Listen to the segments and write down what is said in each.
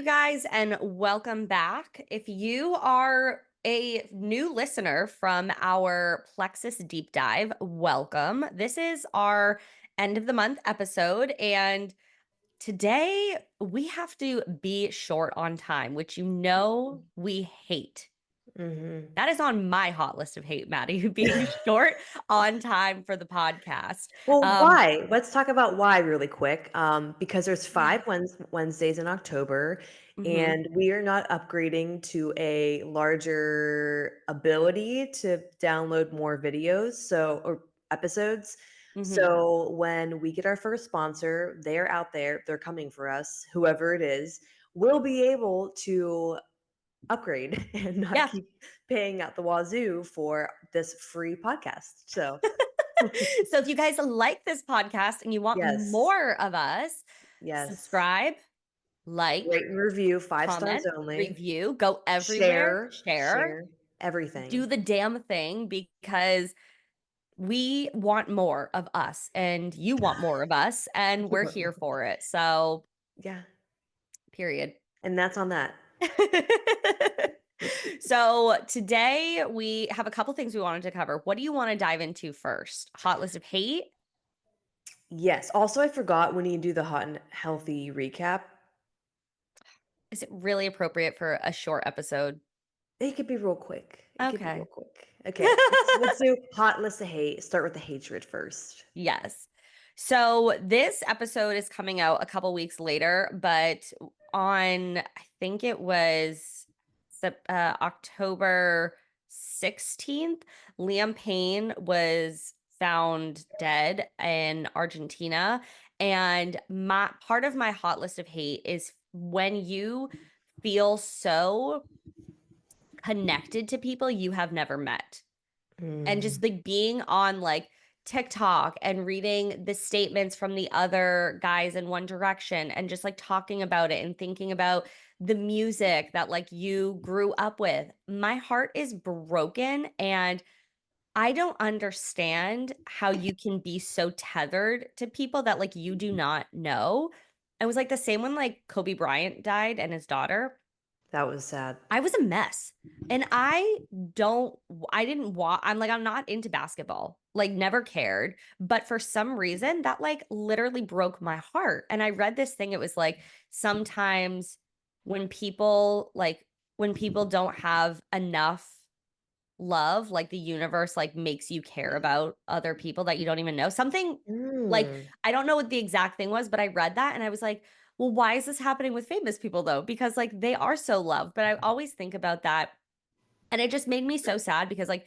guys, and welcome back. If you are a new listener from our Plexus deep dive, welcome. This is our end of the month episode, and today we have to be short on time, which we hate. Hmm. That is on my hot list of hate, Maddie, being short on time for the podcast. Well, Um, why? Let's talk about why really quick. Because there's yeah. five Wednesdays in October, Mhm. and we are not upgrading to a larger ability to download more videos, or episodes. Mhm. So when we get our first sponsor, they're out there, they're coming for us, whoever it is, we'll be able to upgrade and not Yeah. keep paying out the wazoo for this free podcast. So So if you guys like this podcast and you want yes. more of us, Yes. subscribe, like, Rate and review, 5 stars comment, only. review, go everywhere, Share, share, share everything. do the damn thing because we want more of us and you want more of us and we're here for it. So, Yeah, period. and that's on that. So today we have a couple things we wanted to cover. What do you want to dive into first? Hot list of hate? Yes, also, I forgot when you do the hot and healthy recap, Is it really appropriate for a short episode? it could be real quick. It could be real Okay. quick. Okay, let's do hot list of hate. Start with the hatred first. Yes. So this episode is coming out a couple weeks later, but on, I think it was October 16th, Liam Payne was found dead in Argentina. And my part of my hot list of hate is when you feel so connected to people you have never met and Mm. just like being on like TikTok and reading the statements from the other guys in One Direction and just like talking about it and thinking about the music that like you grew up with. My heart is broken and I don't understand how you can be so tethered to people that like you do not know. It was like the same when like Kobe Bryant died and his daughter. That was sad. I was a mess. And don't, I didn't want, I'm not into basketball, like never cared. But for some reason, that like literally broke my heart. And I read this thing, it was like sometimes when people, when people don't have enough love, like the universe like makes you care about other people that you don't even know. Something like Mm. I don't know what the exact thing was, but I read that and I was like, well, why is this happening with famous people though? Because like they are so loved. But I always think about that. And it just made me so sad because like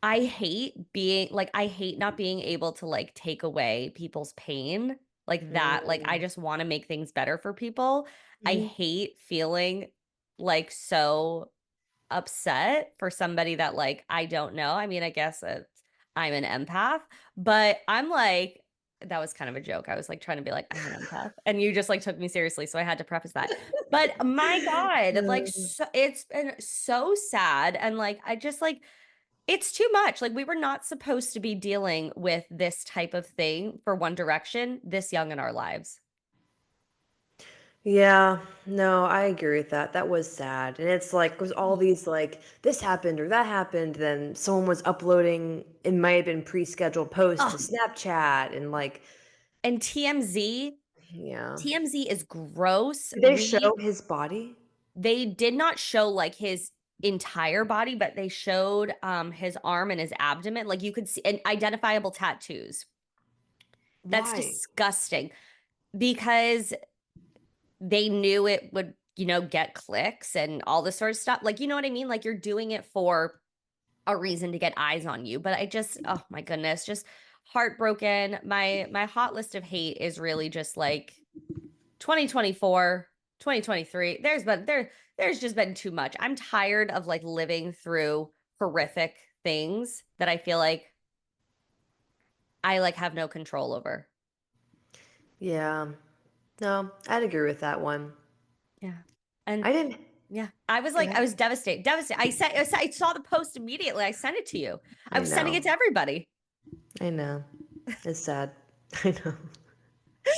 I hate not being able to like take away people's pain like that. Like I Mm. just want to make things better for people. I Mhm. hate feeling like so upset for somebody that like I don't know. I mean, I guess I'm an empath, but I'm like that was kind of a joke. I was like trying to be like I'm an empath, and you just like took me seriously, so I had to preface that. But my God, like it's been so sad, and like I just like it's too much. Like we were not supposed to be dealing with this type of thing for One Direction this young in our lives. Yeah, no, I agree with that. That was sad. And it's like, was all these like, this happened or that happened. Then someone was uploading, it might have been pre-scheduled posts to Oh, Snapchat. And like, and TMZ, yeah. TMZ is gross. Did they show his body? They did not show like his entire body, but they showed his arm and his abdomen. Like you could see and identifiable tattoos. That's Why? disgusting because they knew it would, get clicks and all this sort of stuff. Like, you know what I mean? Like you're doing it for a reason to get eyes on you. But I just, oh my goodness, just heartbroken. My hot list of hate is really just like 2024, 2023. There's just been too much. I'm tired of like living through horrific things that I feel like I like have no control over. Yeah. No, I'd agree with that one. Yeah. And I didn't. yeah, I was Go like, I ahead. was devastated. Devastated. I saw the post immediately. I sent it to you. I I was sending it know. to everybody. I know. It's sad. I know.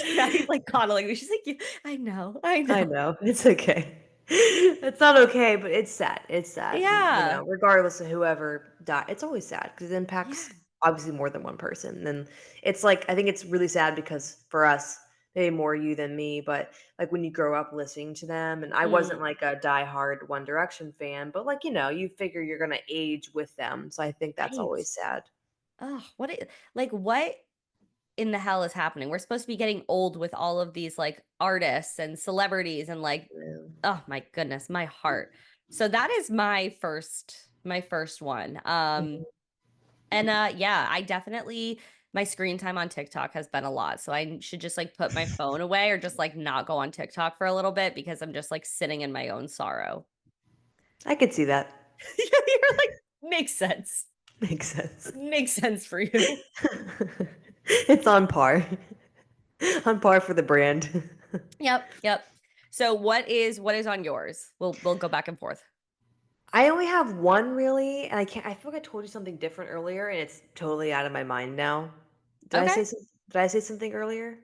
Yeah, he's like coddling me. She's like, "Yeah, I know, I I know." know, it's okay. It's not okay, but it's sad, Yeah. regardless of whoever died, it's always sad because it Yeah. impacts, obviously, more than one person, and it's like I think it's really sad because for us, maybe more you than me, but, like, when you grow up listening to them and I wasn't, Mm, like, a diehard One Direction fan, but, like, you figure you're gonna age with them, so I think that's right. always sad. Oh, what in the hell is happening? We're supposed to be getting old with all of these, like, artists and celebrities and, like, Yeah. oh my goodness, my heart. So that is my first one. Mhm. And, yeah, I definitely my screen time on TikTok has been a lot, so I should just, like, put my phone away or just, like, not go on TikTok for a little bit because I'm just, like, sitting in my own sorrow. I could see that. You're like, "Makes sense. Makes sense. Makes sense for you." It's on par. On par for the brand. Yep, yep. So what is on yours? We'll go back and forth. I only have one really, and I feel like I told you something different earlier, and it's totally out of my mind now. Okay. Did I say something earlier?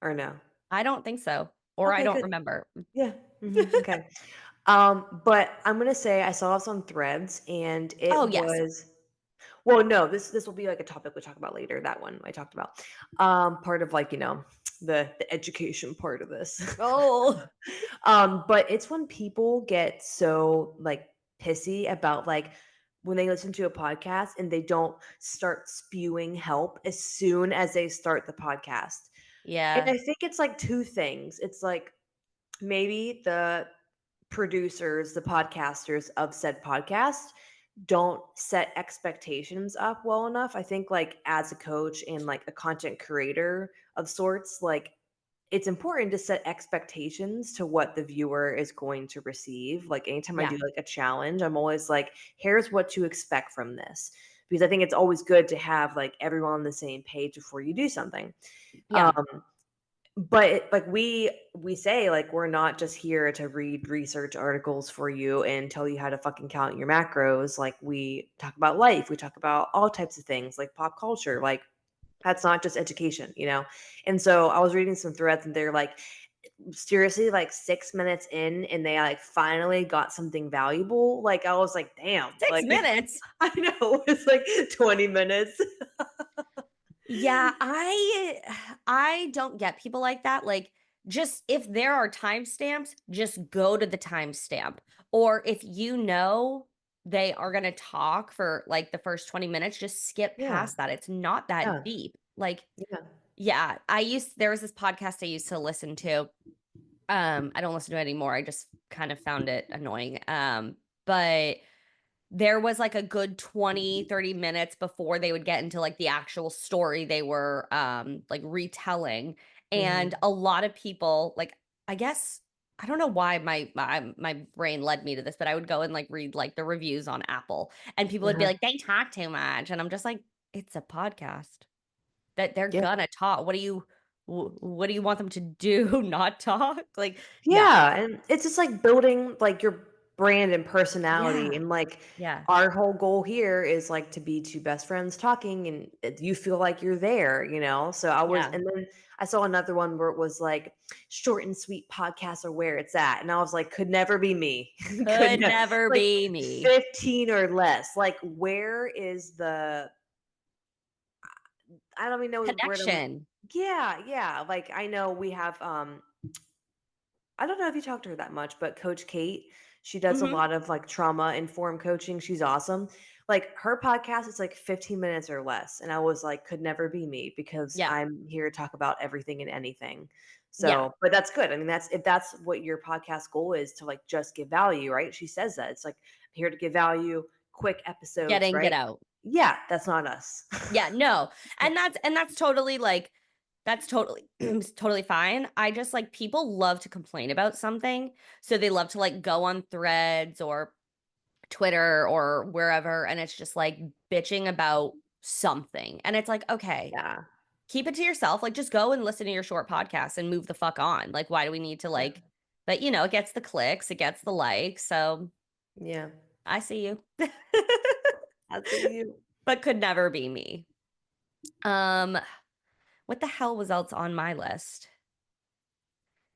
Or no? I don't think so, or I Okay, don't good. remember. Yeah. Okay. But I'm gonna say I saw this on Threads, and it Oh, yes. was well, no, this will be like a topic we talk about later. That one I talked about. Part of like the education part of this. Oh, But it's when people get so, like, pissy about, like, when they listen to a podcast and they don't start spewing help as soon as they start the podcast. And yeah. I think it's, like, 2 things. It's, like, maybe the producers, the podcasters of said podcast don't set expectations up well enough. I think, like, as a coach and, like, a content creator of sorts, like, it's important to set expectations to what the viewer is going to receive. Like anytime I Yeah. do like a challenge, I'm always like, here's what to expect from this. Because I think it's always good to have like everyone on the same page before you do something. Yeah. Um, but like we say like we're not just here to read research articles for you and tell you how to fucking count your macros. Like we talk about life, we talk about all types of things like pop culture, like that's not just education. And so I was reading some threads and they're like, seriously, like 6 minutes in, and they like finally got something valuable. Like I was like, damn, 6 like minutes? I know it's like 20 minutes. Yeah, I don't get people like that. Like, just if there are timestamps, just go to the timestamp. Or if you know they are gonna talk for like the first 20 minutes, just skip Yeah, past that. It's not that yeah, deep. Like, yeah. yeah, there was this podcast I used to listen to. I don't listen to it anymore. I just kind of found it annoying. But there was like a good 20-30 minutes before they would get into like the actual story they were like retelling. And Hmm. a lot of people like I guess I don't know why my brain led me to this, but I would go and like read like the reviews on Apple and people would be Uh-huh. like, they talk too much. And I'm just like, it's a podcast that they're Yeah. gonna talk. What do you want them to do? Not talk? Like, yeah. Yeah, and it's just like building like your brand and personality Yeah. and like Yeah. our whole goal here is like to be two best friends talking and you feel like you're there. So I was Yeah. and then I saw another one where it was like short and sweet podcasts are where it's at and I was like could never be me. Could Could never never like be me. 15 or less. Like where is the I don't even know the word I'm Connection. yeah, yeah. Like I know we have I don't know if you talk to her that much, but Coach Kate, she does a Mhm. lot of like trauma informed coaching. She's awesome. Like her podcast is like 15 minutes or less. And I was like, could never be me because Yeah. I'm here to talk about everything and anything. Yeah. So, but that's good. I mean, that's if that's what your podcast goal is to like just give value, right? She says that it's like I'm here to give value, quick Get episodes, in, get right? out. Yeah, that's not us. Yeah, no. And that's totally like that's totally totally fine. I just like people love to complain about something. So they love to like go on threads or Twitter or wherever and it's just like bitching about something. And it's like, okay, Yeah. keep it to yourself. Like just go and listen to your short podcast and move the fuck on. Like why do we need to Yeah. like but it gets the clicks, it gets the likes. So Yeah. I see you. I see you. But could never be me. Um What the hell was else on my list?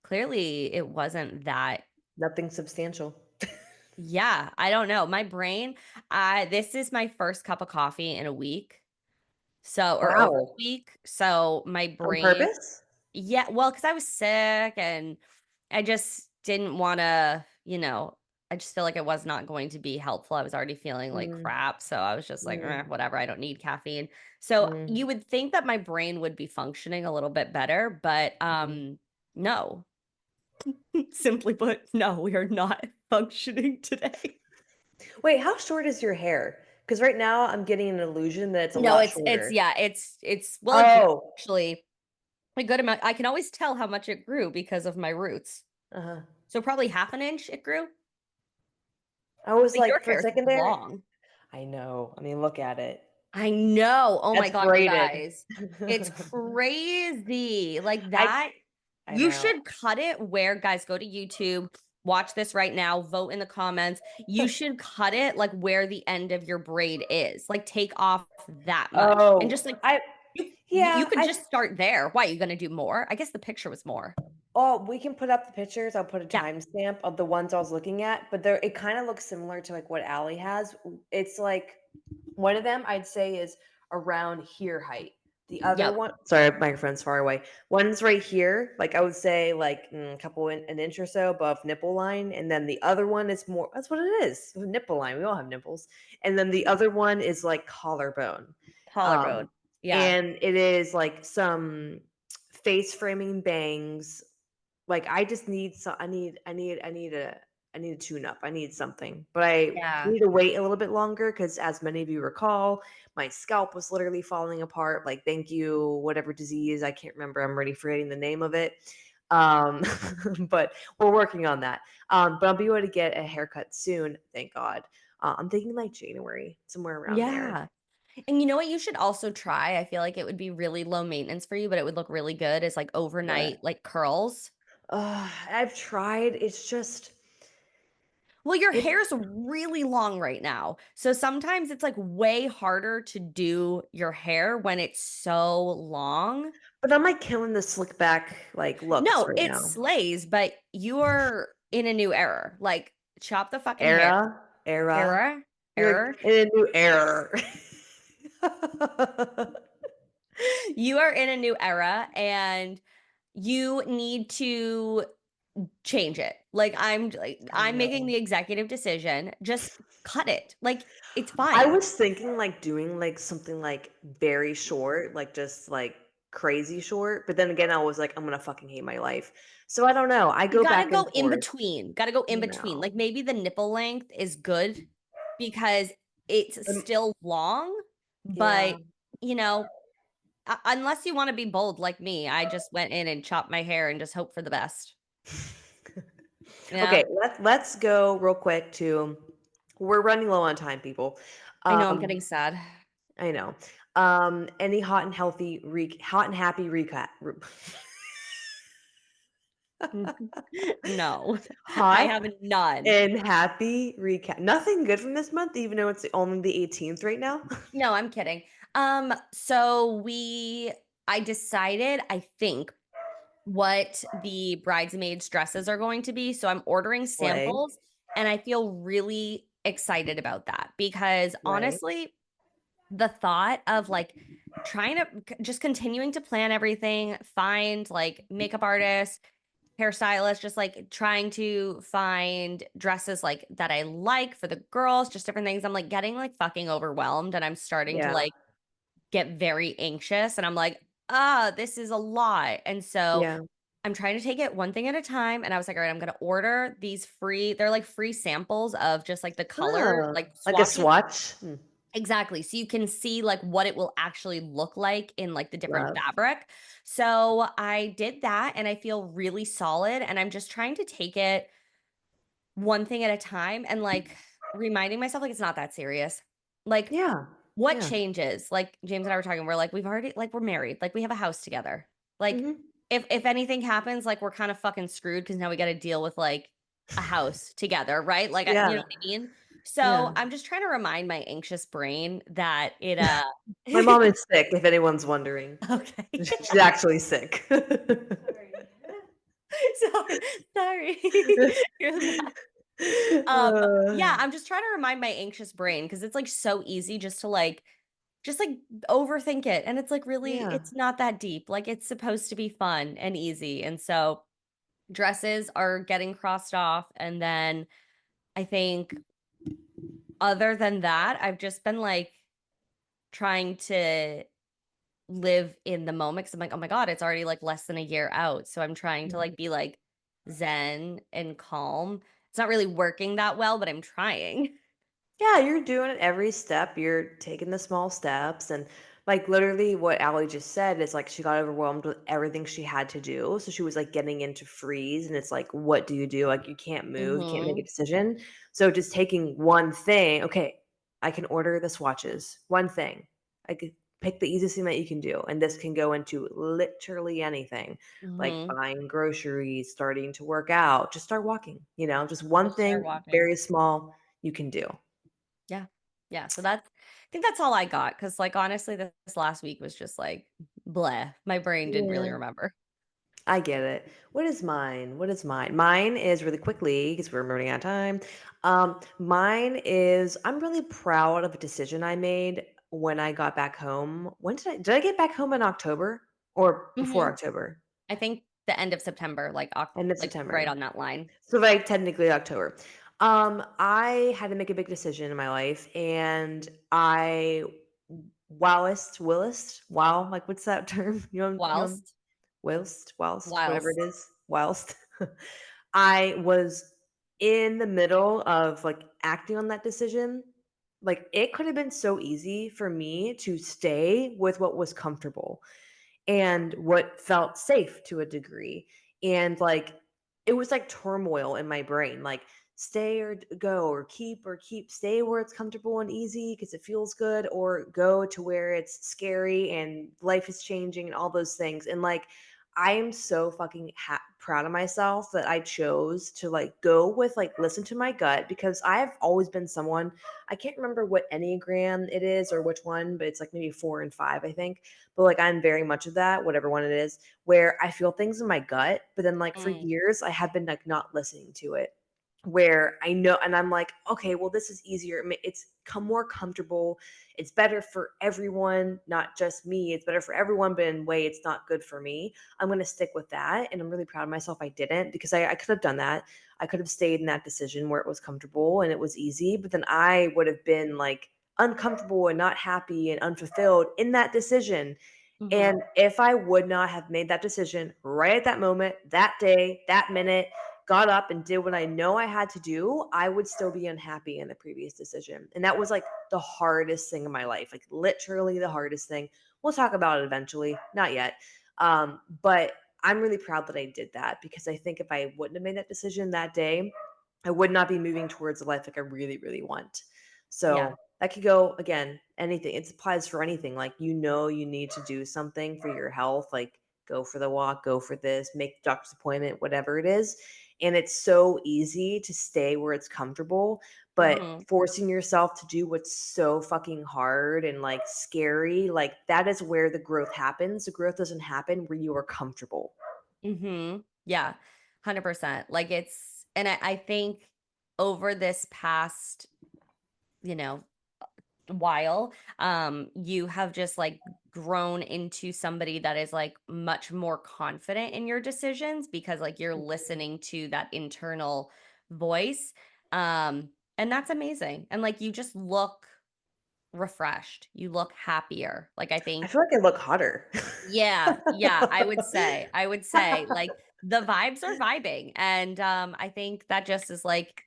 Clearly, it wasn't that. Nothing substantial. Yeah, I don't know. My brain, this is my first cup of coffee in a week. So, or over a Wow. week. So my On brain, purpose? yeah, well, because I was sick and I just didn't want to, I just feel like it was not going to be helpful. I was already feeling like Mm, crap. So I was just like, mm, whatever. I don't need caffeine. So mm, you would think that my brain would be functioning a little bit better, but mm. no. Simply put, no, we are not functioning today. Wait, how short is your hair? Because right now I'm getting an illusion that it's a No, lot it's shorter. yeah, it's well, it grew Oh. actually a good amount. I can always tell how much it grew because of my roots. Uh-huh. So probably half an inch it grew. I was Like your like, for a hair's second there, long. I know. I mean, look at it. I know. Oh my That's God, you braided. guys. It's crazy. Like I that. I You know. should cut it where, guys, go to YouTube, watch this right now, vote in the comments. You should cut it like where the end of your braid is. Like take off that much. And just Oh, like I you yeah, could I just start there. Why, are you gonna do more? I guess the picture was more. oh, we can put up the pictures. I'll put a Yeah. timestamp of the ones I was looking at, but there it kind of looks similar to like what Allie has. It's like one of them I'd say is around here height. The other Yep. one, sorry, microphone's far away. One's right here, like I would say like a couple an inch or so above nipple line, and then the other one is more. That's what it is, nipple line. We all have nipples, and then the other one is like collarbone, Collarbone. um, Yeah. and it is like some face framing bangs. Like I just need some. I need a tune up. I need something, but I Yeah. need to wait a little bit longer because, as many of you recall, my scalp was literally falling apart. Like, thank you, whatever disease, I can't remember. I'm already forgetting the name of it. Um, but we're working on that. But I'll be able to get a haircut soon, thank God. I'm thinking like January, somewhere around there. Yeah. And you know what you should also try? I feel like it would be really low maintenance for you, but it would look really good. Is like What? overnight like curls. I've tried. It's just Well, your it. hair's really long right now. So sometimes it's like way harder to do your hair when it's so long. But I'm like killing the slick back like looks No, right it now. slays, but you're in a new era. Like chop the fucking hair. Era. Era. You're like Error. in a new era. You are in a new era and you need to change it. I I'm making know. the executive decision. Just cut it. Like it's I fine. was thinking like doing like something like very short, like just like crazy short. But then again, I was like, I'm gonna fucking hate my life. So I don't know. I You go gotta back and go in forth. between. Gotta go in between. No. Like maybe the nipple length is good because it's Um, still long, yeah. but you know, unless you want to be bold like me, I just went in and chopped my hair and just hope for the best. Yeah. Okay, let's go real quick to we're running low on time, people. I know I'm Um, getting sad. I know. Any hot and happy recap. No, I Hot have none. and happy recap. Nothing good from this month, even though it's only the 18th right now. No, I'm kidding. So I decided, I think, what the bridesmaids' dresses are going to be. So I'm ordering Slay. samples and I feel really excited about that because Slay. honestly, the thought of like trying to just continuing to plan everything, find like makeup artists, hairstylist, just like trying to find dresses like that I like for the girls, just different things. I'm like getting like fucking overwhelmed and I'm starting to Yeah. like get very anxious and I'm like, this is a lot. And so Yeah. I'm trying to take it one thing at a time. And I was like, all right, I'm gonna order these they're like free samples of just like the color, Oh, like like a swatches. swatch. Hmm, Exactly. So you can see like what it will actually look like in like the different love. fabric. So I did that and I feel really solid. And I'm just trying to take it one thing at a time and like reminding myself like it's not that serious. Like Yeah. what Yeah. changes? Like James and I were talking, we're like, we've already like we're married, like we have a house together. Like Hmm. if anything happens, like we're kind of fucking screwed because now we got to deal with like a house together, right? Like you know Yeah. what I mean? So, Yeah. I'm just trying to remind my anxious brain that it, My mom is sick, if anyone's wondering. Okay. She's actually sick. Sorry, sorry. You're the best. Yeah, Uh, I'm just trying to remind my anxious brain because it's, like, so easy just, like, overthink it, and it's, like, really yeah. it's not that deep, like, it's supposed to be fun and easy, and so dresses are getting crossed off, and then I think other than that, I've just been, like, trying to live in the moment because 'cause I'm like, "Oh my god, it's already, like, less than a year out." So I'm trying to, like, be, like, zen and calm. It's not really working that well, but I'm trying. Yeah, you're doing it every step. You're taking the small steps. And like literally what Allie just said is like she got overwhelmed with everything she had to do. So she was like getting into freeze. And it's like, what do you do? Like you can't move, you can't make a Mhm, decision. So just taking one thing, okay, I can order the swatches. One thing. I could pick the easiest thing that you can do. And this can go into literally anything. Like mhm. buying groceries, starting to work out, just start walking, just one Just start thing walking. very small you can do. Yeah. Yeah, so that's I think that's all I got because, like, honestly, this last week was just, like, bleh. My brain didn't really Yeah, remember. I get it. What is mine? What is mine? Mine is really quickly because we're running out of time. Mine is I'm really proud of a decision I made when I got back home. When did I get back home in October or before Mhm. October? I think the end of September, End of like, right September. on that line. So like technically October. I had to make a big decision in my life and I wow, like what's that term? Whilst Whilst, whatever it whilst. is, whilst I was in the middle of like acting on that decision, like it could have been so easy for me to stay with what was comfortable and what felt safe to a degree. And like it was like turmoil in my brain, like stay or go or keep, stay where it's comfortable and easy because it feels good, or go to where it's scary and life is changing and all those things. And like I am so fucking proud of myself that I chose to like go with like listen to my gut, because I've always been someone, I can't remember what enneagram it is or which one, but it's like maybe 4 and 5, I think, but like I'm very much of that, whatever one it is, where I feel things in my gut, but then like for Mm, years I have been like not listening to it. Where I know, and I'm like, okay, well, this is easier. It's come more comfortable. It's better for everyone, not just me. It's better for everyone, but in a way, it's not good for me. I'm going to stick with that. And I'm really proud of myself I didn't, because I could have done that. I could have stayed in that decision where it was comfortable and it was easy, but then I would have been like uncomfortable and not happy and unfulfilled in that decision. mhm, And if I would not have made that decision right at that moment, that day, that minute, got up and did what I know I had to do, I would still be unhappy in the previous decision. And that was like the hardest thing in my life, like literally the hardest thing. We'll talk about it eventually, not yet. But I'm really proud that I did that, because I think if I wouldn't have made that decision that day, I would not be moving towards the life like I really, really want. yeah, So that could go again, anything. It applies for anything. Like, you need to do something for your health, like go for the walk, go for this, make the doctor's appointment, whatever it is. And it's so easy to stay where it's comfortable, but mhm, forcing yourself to do what's so fucking hard and like scary, like that is where the growth happens. The growth doesn't happen where you are comfortable. mhm, yeah, 100%, like, and I think over this past, you know, while, you have just, like, grown into somebody that is, like, much more confident in your decisions because, like, you're listening to that internal voice, and that's amazing, and, like, you just look refreshed, you look happier, like, I I think feel like I look hotter. yeah, yeah, I would say, like, the vibes are vibing, and, I think that just is, like,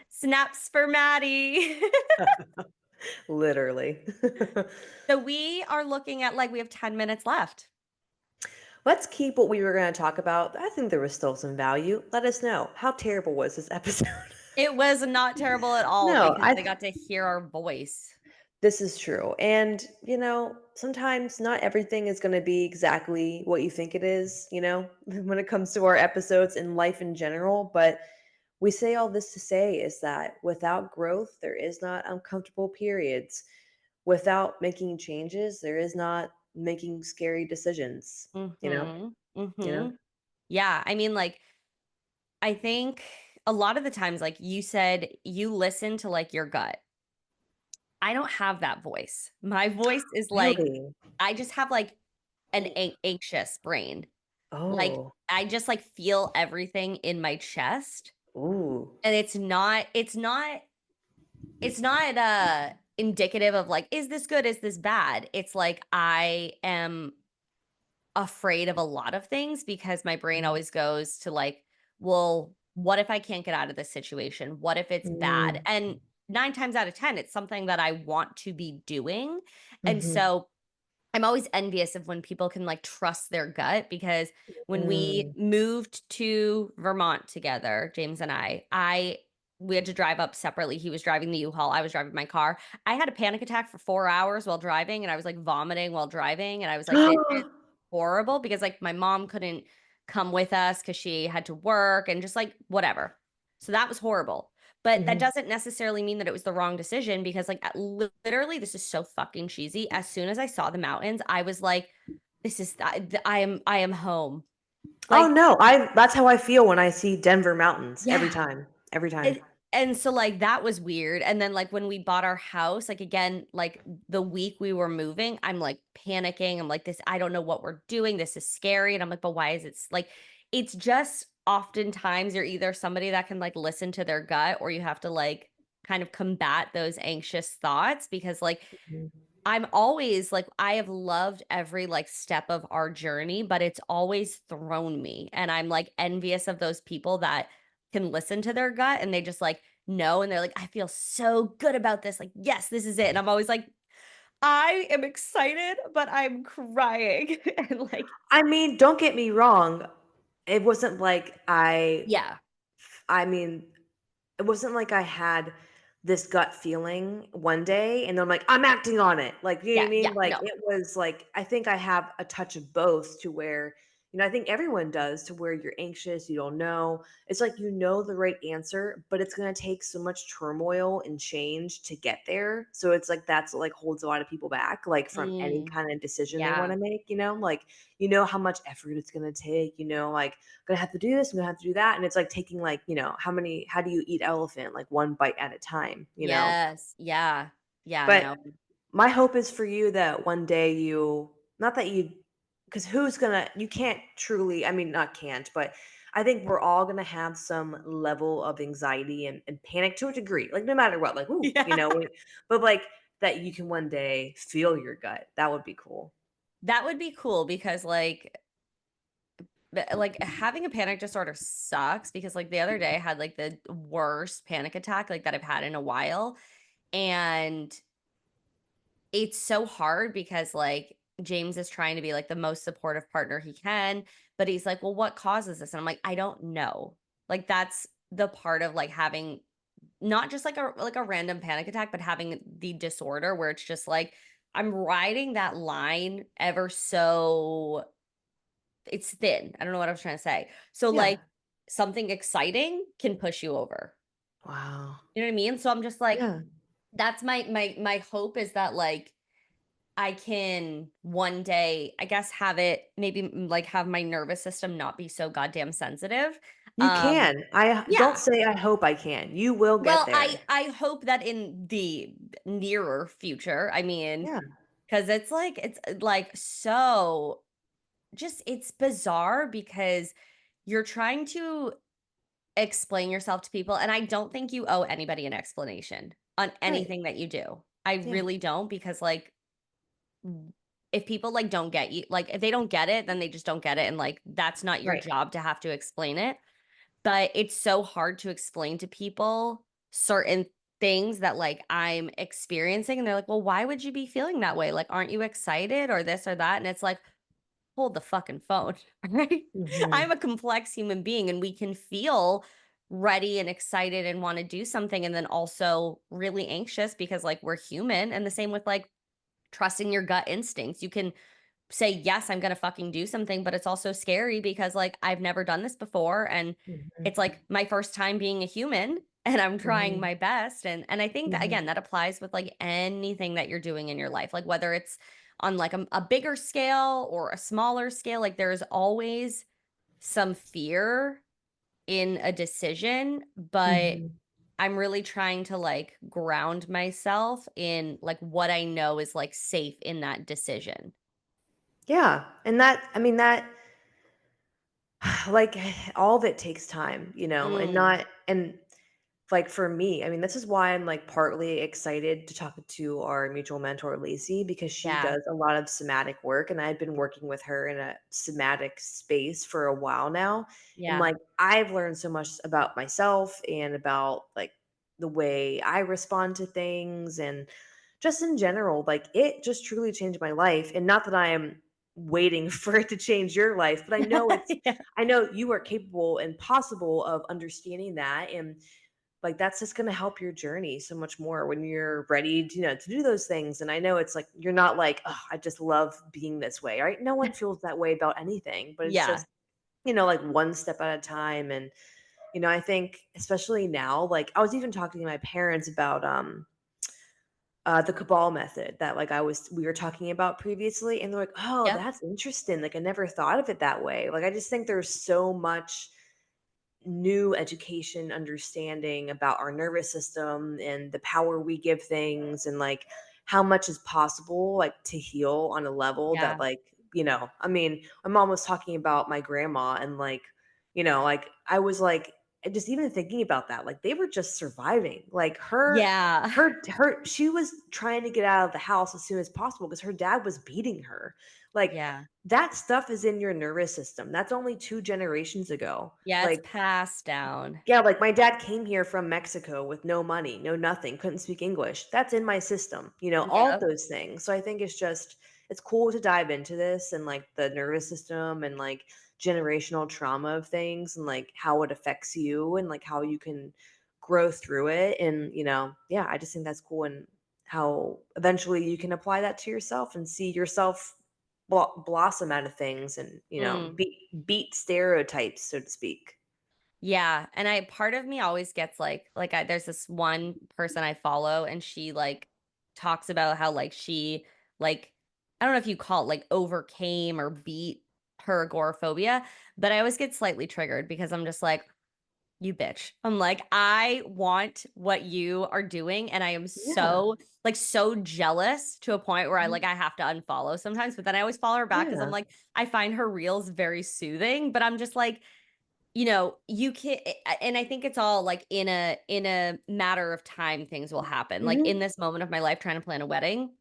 snaps for Maddie. Literally. So we are looking at like we have 10 minutes left. Let's keep what we were going to talk about. I think there was still some value. Let us know. How terrible was this episode? It was not terrible at all No, because they got to hear our voice. this is true. And, sometimes not everything is going to be exactly what you think it is, when it comes to our episodes and life in general. But we say all this to say is that without growth, there is not uncomfortable periods. Without making changes, there is not making scary decisions, you know? Mhm. You know? Mhm. Yeah, I mean, like, I think a lot of the times, like you said, you listen to, like, your gut. I don't have that voice. My voice is like Really? I just have, like, an anxious brain. Like, Oh. I just, like, feel everything in my chest, Ooh. and it's not, indicative of, like, is this good? Is this bad? It's like I am afraid of a lot of things because my brain Mhm. always goes to, like, well, what if I can't get out of this situation? What if it's bad? Mm. And 9 times out of 10, it's something that I want to be doing. And Mhm. so I'm always envious of when people can, like, trust their gut because when we Mm. moved to Vermont together, James and I we had to drive up separately. He was driving the U-Haul, I was driving my car. I had a panic attack for 4 hours while driving, and I was, like, vomiting while driving, and I was like, "This is horrible," because, like, my mom couldn't come with us because she had to work and just, like, whatever. So that was horrible. But that Mhm. doesn't necessarily mean that it was the wrong decision because, like, literally, this is so fucking cheesy. As soon as I saw the mountains, I was like, "This is I am home." Oh, Like, no, I that's how I feel when I see Denver mountains every yeah. time, every time. And and so, like, that was weird, and then, like, when we bought our house, like, again, like, the week we were moving, I'm, like, panicking, I'm like, "This I don't know what we're doing, this is scary," and I'm like, "But why is it like, it's just oftentimes you're either somebody that can, like, listen to their gut or you have to, like, kind of combat those anxious thoughts because, like, Mhm. I'm always like, I have loved every, like, step of our journey, but it's always thrown me, and I'm, like, envious of those people that can listen to their gut and they just, like, know, and they're like, "I feel so good about this, like, yes, this is it," and I'm always like, "I am excited, but I'm crying," and, like I mean, don't get me wrong, it wasn't like yeah. I mean, it wasn't like I had this gut feeling one day and then I'm like, "I'm acting on it." Like, you know what Yeah, I yeah, mean? Like, no. it was like I think I have a touch of both to where, I think everyone does to where you're anxious, you don't know. It's like you know the right answer, but it's gonna take so much turmoil and change to get there. So it's like that's what like holds a lot of people back, like from any Mm, kind of decision they want yeah. to make, Like, you know how much effort it's gonna take, like gonna have to do this, I'm gonna have to do that. And it's like taking like, how do you eat elephant? Like one bite at a time. Yes, yeah. Yeah, But no. my hope is for you that one day not that because you can't truly, I mean, not can't, but I think we're all gonna have some level of anxiety and panic to a degree, like no matter what, like, ooh, Yeah. but like that you can one day feel your gut. That would be cool. That would be cool because, like, having a panic disorder sucks because, like, the other day I had, like, the worst panic attack, like, that I've had in a while, and it's so hard because, like, James is trying to be, like, the most supportive partner he can, but he's like, "Well, what causes this?" And I'm like, "I don't know." Like, that's the part of, like, having not just, like, a random panic attack, but having the disorder where it's just, like, I'm riding that line ever so it's thin. I don't know what I was trying to say. So, Yeah. like, something exciting can push you over. Wow. You know what I mean? So I'm just like, Yeah. that's my hope is that, like, I can one day, I guess, have it maybe like have my nervous system not be so goddamn sensitive. You Um, can. I don't yeah. say I hope I can. You will get Well, there. I hope that in the nearer future, I mean, Yeah. because it's like so just it's bizarre because you're trying to explain yourself to people, and I don't think you owe anybody an explanation on Right. anything that you do. I Yeah. really don't because, like, if people, like, don't get you like, if they don't get it, then they just don't get it, and, like, that's not your Right. job to have to explain it. But it's so hard to explain to people certain things that, like, I'm experiencing, and they're like, "Well, why would you be feeling that way? Like, aren't you excited or this or that?" And it's like, hold the fucking phone, right? I'm Mhm. a complex human being and we can feel ready and excited and want to do something and then also really anxious because, like, we're human, and the same with, like, trusting your gut instincts. You can say, yes, I'm gonna fucking do something, but it's also scary because like I've never done this before and Mhm, it's like my first time being a human and I'm trying mhm, my best. And I think that mhm. again, that applies with like anything that you're doing in your life, like whether it's on like a bigger scale or a smaller scale, like there's always some fear in a decision, but Mhm. I'm really trying to like ground myself in like what I know is like safe in that decision. Yeah, and that I mean, that like, all of it takes time, and Mm, not and like, for me, I mean, this is why I'm, like, partly excited to talk to our mutual mentor, Lacey, because she yeah. does a lot of somatic work, and I've been working with her in a somatic space for a while now, and, Yeah. like, I've learned so much about myself and about, like, the way I respond to things and just in general, like, it just truly changed my life, and not that I am waiting for it to change your life, but Yeah. I know you are capable and possible of understanding that, and like, that's just gonna help your journey so much more when you're ready to, to do those things, and I know it's like, you're not like, "Oh, I just love being this way," right? No one feels that way about anything, but it's Yeah. just, like, one step at a time, and, I think especially now, like, I was even talking to my parents about, the cabal method that, like, we were talking about previously, and they're like, "Oh, Yep. that's interesting, like, I never thought of it that way." Like, I just think there's so much new education understanding about our nervous system and the power we give things and like how much is possible like to heal on a level that Yeah. like I mean my mom was talking about my grandma and like like I was like just even thinking about that like they were just surviving like Yeah. she was trying to get out of the house as soon as possible because her dad was beating her like Yeah. that stuff is in your nervous system that's only 2 generations ago Yeah, it's like passed down. yeah, like, my dad came here from Mexico with no money, no nothing, couldn't speak English. That's in my system, all of Yep. those things. So I think it's cool to dive into this and, like, the nervous system and, like, generational trauma of things and, like, how it affects you and, like, how you can grow through it and, yeah, I just think that's cool and how eventually you can apply that to yourself and see yourself blossom out of things and, Mm. beat stereotypes, so to speak. Yeah, and I part of me always gets like I there's this one person I follow and she like talks about how like she like I don't know if you call it like overcame or beat her agoraphobia, but I always get slightly triggered because I'm just like, you bitch. I'm like, I want what you are doing and I am Yeah. so like so jealous to a point where Mhm. I have to unfollow sometimes, but then I always follow her back because I'm Yeah. like, I find her reels very soothing, but I'm just like, you can and I think it's all like in a matter of time things will happen. Like in Mhm. this moment of my life trying to plan a wedding,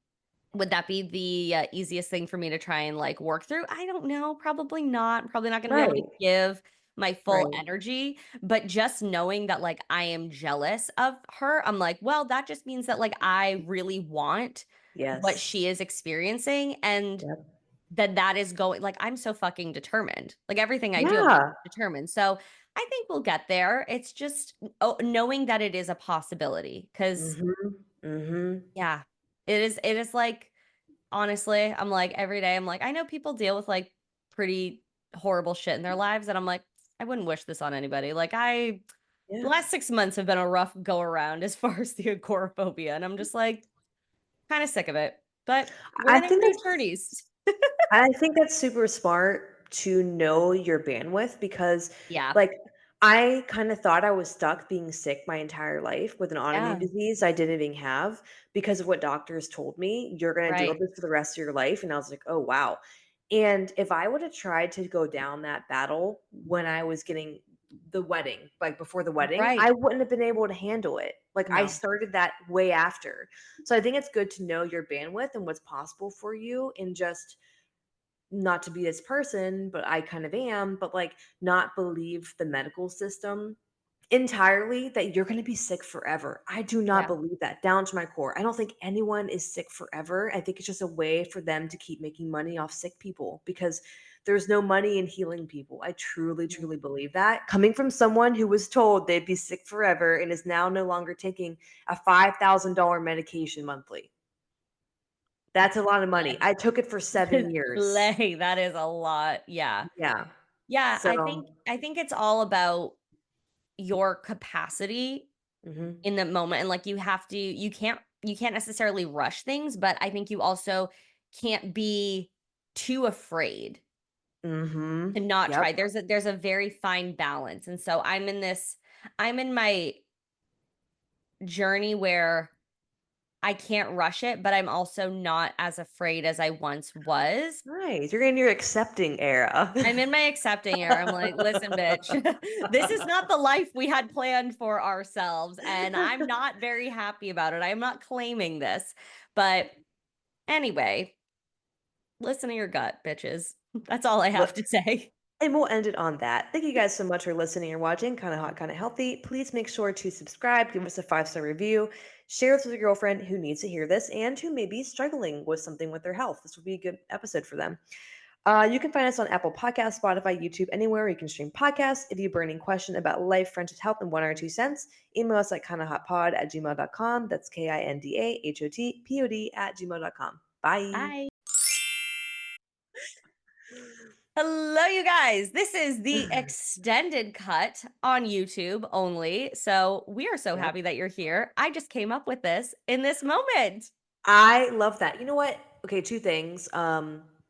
would that be the easiest thing for me to try and like work through? I don't know. Probably not. Probably not going to be able to Right. give my full Right. energy, but just knowing that like I am jealous of her, I'm like, well, that just means that like I really want what Yes. she is experiencing and Yep. that is going like, I'm so fucking determined. Like, everything I do, I'm Yeah. determined. So, I think we'll get there. It's just knowing that it is a possibility. Because Mhm. Mhm. yeah, it is, like honestly, I'm like, every day, I'm like, I know people deal with, like, pretty horrible shit in their lives, and I'm like, I wouldn't wish this on anybody. Like, the Yeah. last 6 months have been a rough go around as far as the agoraphobia, and I'm just, like, kinda sick of it. But we're I in it think for the that's thirties. I think that's super smart to know your bandwidth because, Yeah. like, I kind of thought I was stuck being sick my entire life with an autoimmune Yeah. disease I didn't even have because of what doctors told me. You're going to deal with Right. this for the rest of your life. And I was like, oh, wow. And if I would have tried to go down that battle when I was getting the wedding, like before the wedding, Right. I wouldn't have been able to handle it. Like, I No. started that way after. So I think it's good to know your bandwidth and what's possible for you and just not to be this person, but I kind of am, but like not believe the medical system entirely that you're going to be sick forever. I do not Yeah. believe that down to my core. I don't think anyone is sick forever. I think it's just a way for them to keep making money off sick people because there's no money in healing people. I truly, Mm. truly believe that. Coming from someone who was told they'd be sick forever and is now no longer taking a $5,000 medication monthly. That's a lot of money. I took it for 7 years. Slay, that is a lot. Yeah. Yeah. Yeah, So I think it's all about your capacity mhm. in the moment, and, like, you can't necessarily rush things, but I think you also can't be too afraid Mhm. to not Yep. try. There's a very fine balance, and so I'm in my journey where I can't rush it, but I'm also not as afraid as I once was. Nice. You're in your accepting era. I'm in my accepting era. I'm like, "Listen, bitch, this is not the life we had planned for ourselves, and I'm not very happy about it. I'm not claiming this." But anyway, listen to your gut, bitches. That's all I Look, have to say. and we'll end it on that. Thank you guys so much for listening and watching Kinda Hot, Kinda Healthy. Please make sure to subscribe, give us a 5-star review, share this with your girlfriend who needs to hear this and who may be struggling with something with their health. This will be a good episode for them. You can find us on Apple Podcasts, Spotify, YouTube, anywhere you can stream podcasts. If you have a burning question about life, friendship, health, and 1 or 2 cents, email us at kindahotpod@gmail.com. That's KINDAHOTPOD at gmail.com. Bye. Bye. Hello, you guys. This is the extended cut on YouTube only. So we are so Yep. happy that you're here. I just came up with this in this moment. I love that. You know what? Okay, 2 things.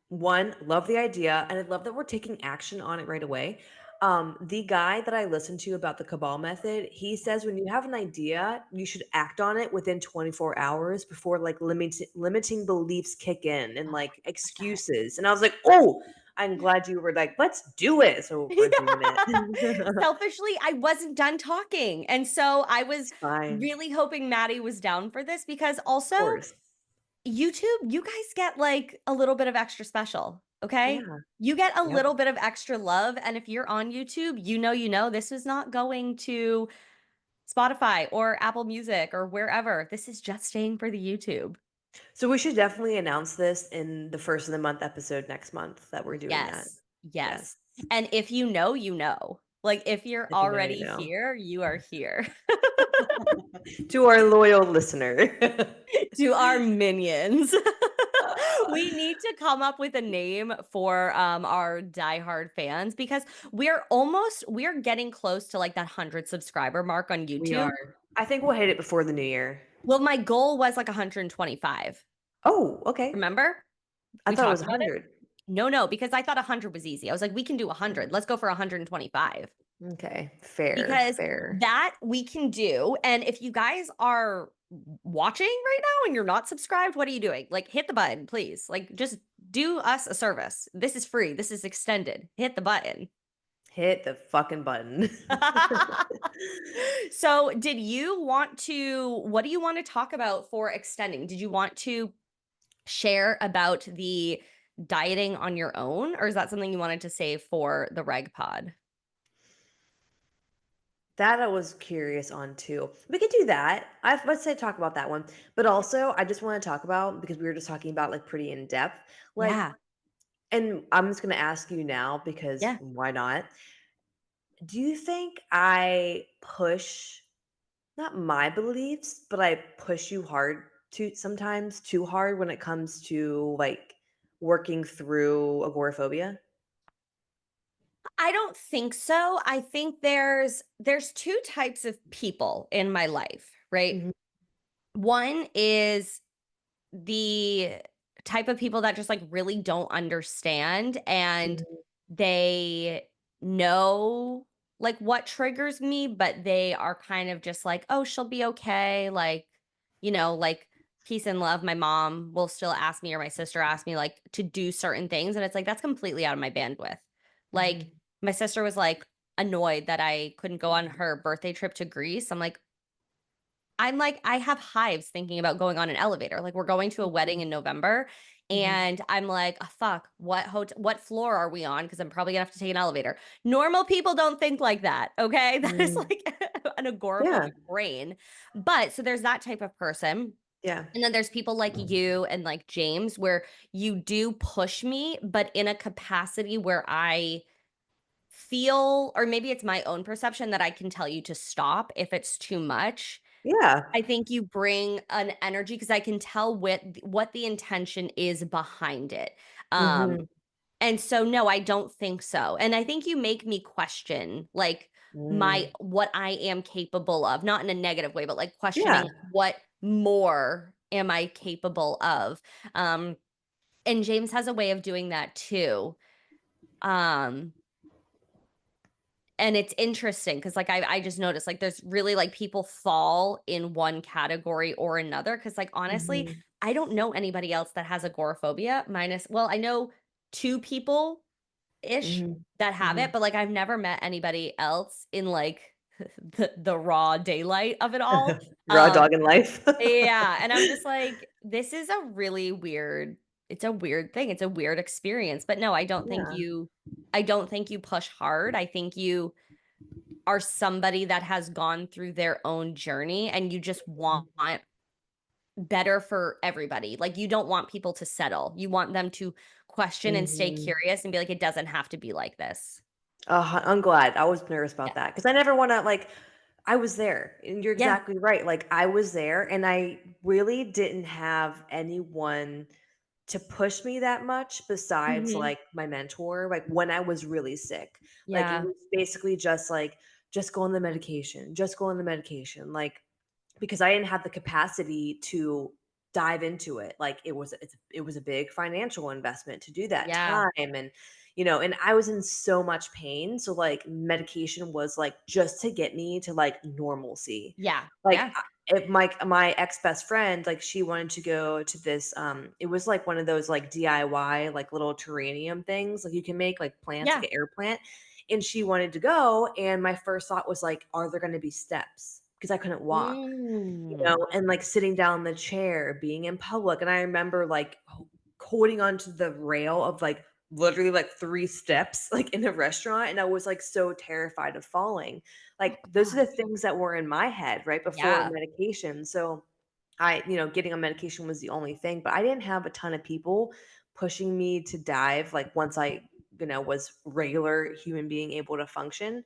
One, love the idea, and I love that we're taking action on it right away. The guy that I listened to about the Cabal method, he says when you have an idea, you should act on it within 24 hours before like limiting beliefs kick in and like 100%. excuses. And I was like, oh, I'm glad you were like, let's do it. So we're doing it. Selfishly, I wasn't done talking. And so I was It's fine. really hoping Maddie was down for this because Of also course. YouTube, you guys get like a little bit of extra special. Okay. Yeah. You get a Yep. little bit of extra love. And if you're on YouTube, this is not going to Spotify or Apple Music or wherever. This is just staying for the YouTube. So we should definitely announce this in the first of the month episode next month that we're doing that. Yes. Yes. Yes. And if you know, you know. Like if you're If you know, you already know. here, you are here. To our loyal listener. To our minions. We need to come up with a name for our diehard fans because we're getting close to like that 100 subscriber mark on We YouTube. are. I think we'll hit it before the new year. Well, my goal was like 125. Oh, okay. Remember? I We thought it was talked about it? 100. No, because I thought 100 was easy. I was like, we can do 100. Let's go for 125 Okay. Fair, because fair. that we can do. And if you guys are watching right now and you're not subscribed, what are you doing? Like, hit the button, please. Like, just do us a service. This is free. This is extended. Hit the button. Hit the fucking button. So, what do you want to talk about for extending? Did you want to share about the dieting on your own, or is that something you wanted to save for the reg pod? That I was curious on too. We could do that. Let's say talk about that one. But also, I just want to talk about because we were just talking about like pretty in depth. Like, Yeah. and I'm just gonna ask you now because Yeah. why not? Do you think I push not my beliefs, but I push you hard to sometimes too hard when it comes to like working through agoraphobia? I don't think so. I think there's two types of people in my life, right? Mhm, One is the type of people that just like really don't understand and mhm, they know like what triggers me, but they are kind of just like, oh, she'll be okay. Like, like peace and love. My mom will still ask me or my sister ask me like to do certain things. And it's like, that's completely out of my bandwidth. Like, mhm, my sister was like annoyed that I couldn't go on her birthday trip to Greece. I'm like, I have hives thinking about going on an elevator. Like, we're going to a wedding mhm, in November, mhm, and I'm like, "Oh, fuck, what floor are we on? Because I'm probably gonna have to take an elevator." Normal people don't think like that, okay? That is mhm. like an Yeah, agoraphobic brain. But so there's that type of person. yeah. And then there's people like you and like James, where you do push me, but in a capacity where I feel, or maybe it's my own perception that I can tell you to stop if it's too much. Yeah. I think you bring an energy because I can tell what the intention is behind it. Um, Mhm. and so no, I don't think so. And I think you make me question like my Mm. what I am capable of, not in a negative way, but like Yeah. questioning what more am I capable of. Um, and James has a way of doing that too. Um, and it's interesting because, like, I just noticed, like, there's really, like, people fall in one category or another. Because, like, honestly, Mhm. I don't know anybody else that has agoraphobia minus well, I know 2 people-ish Mhm. that have it, Mhm. but, like, I've never met anybody else in, like, the raw daylight of it all. Raw Um, dog in life. yeah, and I'm just like, this is a really weird it's a weird thing, it's a weird experience, but no, Yeah. I don't think you push hard, I think you are somebody that has gone through their own journey and you just want better for everybody. Like, you don't want people to settle. You want them to question and stay Mhm. curious and be like, "It doesn't have to be like this." I'm glad. I was nervous Yeah. about that because I never wanna, like I was there, and you're Yeah. exactly right, like, I was there, and I really didn't have anyone to push me that much besides, Mhm. like, my mentor, like, when I was really sick. Like, it Yeah. was basically just like, "Just go on the medication, just go on the medication," like, because I didn't have the capacity to dive into it. Like, it was a big financial investment to do that Yeah. time, and, and I was in so much pain, so, like, medication was, like, just to get me to, like, normalcy. Yeah. Like, Yeah. if my ex-best friend, like, she wanted to go to this, it was, like, one of those, like, DIY, like, little terrarium things, like, you can make, like, plants, like Yeah. an air plant, and she wanted to go, and my first thought was, like, "Are there gonna be steps?" Because I couldn't walk. Mm. And, like, sitting down in the chair, being in public, and I remember, like, holding onto the rail of, like, literally, like, 3 steps, like, in a restaurant, and I was, like, so terrified of falling. Oh Like, those are the gosh. things that were in my head right before Yeah. medication, so getting on medication was the only thing, but I didn't have a ton of people pushing me to dive, like, once I, was regular human being able to function,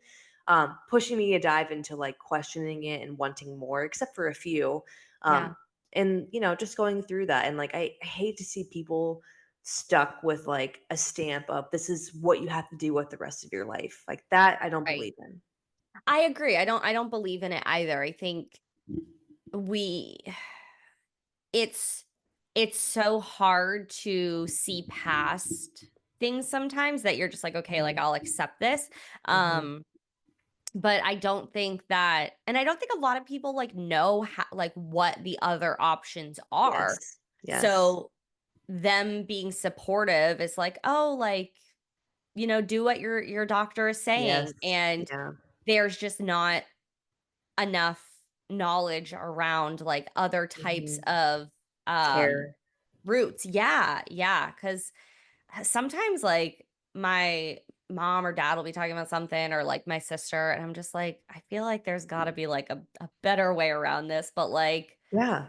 pushing me to dive into, like, questioning it and wanting more, except for a few, Yeah. um, and, just going through that, and, like, I hate to see people stuck with, like, a stamp of, "This is what you have to do with the rest of your life." Like, that I don't Right. believe in. I agree. I don't believe in it either. I think we it's it's so hard to see past things sometimes that you're just like, "Okay, like, Mhm, I'll accept this." mhm. Um, but I don't think that and I don't think a lot of people, like, know how like, what the other options are. Yes. Yes. So, them being supportive is like, "Oh, like, do what your doctor is Yes. saying," and Yeah. there's just not enough knowledge around, like, other types Mhm. of, um Care. roots. Yeah, yeah, 'cause sometimes, like, my mom or dad will be talking about something or, like, my sister, and I'm just like, "I feel like there's gotta be, like, a better way around this," but, like, Yeah.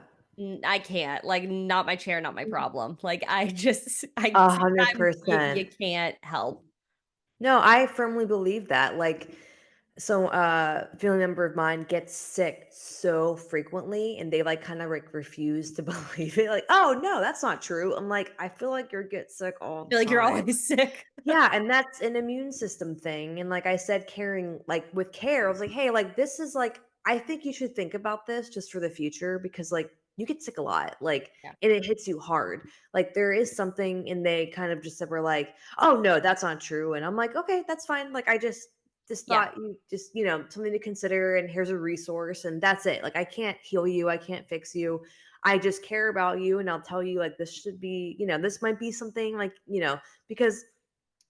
I can't. Like, not my chair, not my problem. Like, I just I sometimes you 100%. can't help. No, I firmly believe that. Like, so family member of mine gets sick so frequently and they like kind of like refuse to believe it. Like, oh no, that's not true. I'm like, I feel like you get sick all I feel the like you're time. always sick. Yeah, and that's an immune system thing, and like I said, caring like, with care, I was like, "Hey, like, this is, like I think you should think about this just for the future because, like, you get sick a lot, like, Yeah. and it hits you hard. Like, there is something," and they kind of just said were like, "Oh, no, that's not true," and I'm like, "Okay, that's fine." Like, I just Yeah. thought you just, something to consider, and here's a resource, and that's it. Like, I can't heal you, I can't fix you. I just care about you, and I'll tell you, like, this should be, this might be something, like, because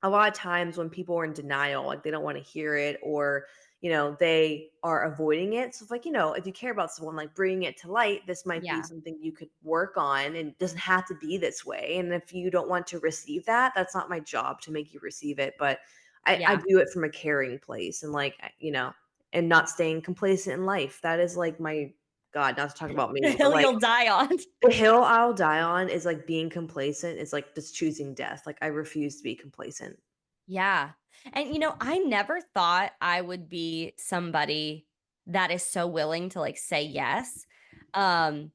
a lot of times when people are in denial, like they don't want to hear it or, they are avoiding it. So, it's like, if you care about someone, like bringing it to light, this might be Yeah. something you could work on and it doesn't have to be this way. And if you don't want to receive that, that's not my job to make you receive it. But I Yeah. do it from a caring place and like, and not staying complacent in life. That is like my God, not to talk about The me, but hill like you'll die on. the hill I'll die on is like being complacent. Is like just choosing death. Like I refuse to be complacent. Yeah. And, I never thought I would be somebody that is so willing to like say yes. Um,